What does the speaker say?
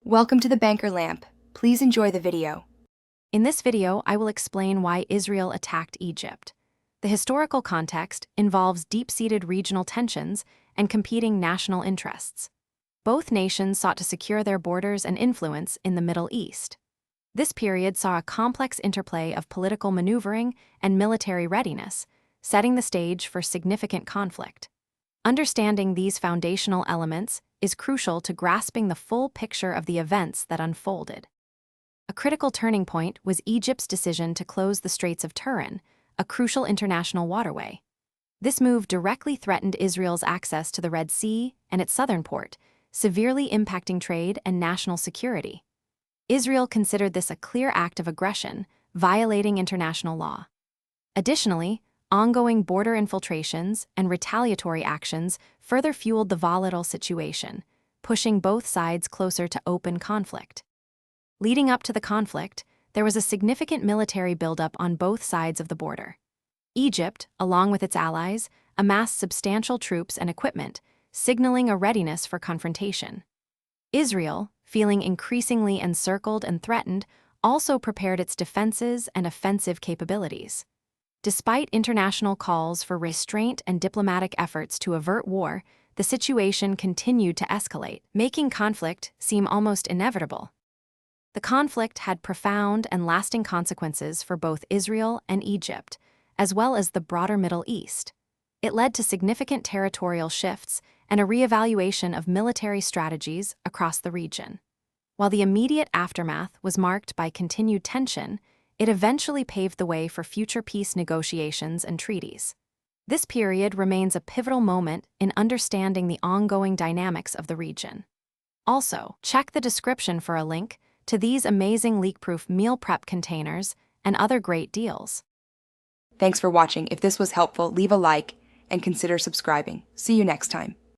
Welcome to the Banker Lamp. Please enjoy the video. In this video, I will explain why Israel attacked Egypt. The historical context involves deep-seated regional tensions and competing national interests. Both nations sought to secure their borders and influence in the Middle East. This period saw a complex interplay of political maneuvering and military readiness, setting the stage for significant conflict. Understanding these foundational elements is crucial to grasping the full picture of the events that unfolded. A critical turning point was Egypt's decision to close the Straits of Turin, a crucial international waterway. This move directly threatened Israel's access to the Red Sea and its southern port, severely impacting trade and national security. Israel considered this a clear act of aggression, violating international law. Additionally, ongoing border infiltrations and retaliatory actions further fueled the volatile situation, pushing both sides closer to open conflict. Leading up to the conflict, there was a significant military buildup on both sides of the border. Egypt, along with its allies, amassed substantial troops and equipment, signaling a readiness for confrontation. Israel, feeling increasingly encircled and threatened, also prepared its defenses and offensive capabilities. Despite international calls for restraint and diplomatic efforts to avert war, the situation continued to escalate, making conflict seem almost inevitable. The conflict had profound and lasting consequences for both Israel and Egypt, as well as the broader Middle East. It led to significant territorial shifts and a reevaluation of military strategies across the region. While the immediate aftermath was marked by continued tension, it eventually paved the way for future peace negotiations and treaties. This period remains a pivotal moment in understanding the ongoing dynamics of the region. Also, check the description for a link to these amazing leak-proof meal prep containers and other great deals. Thanks for watching. If this was helpful, leave a like and consider subscribing. See you next time.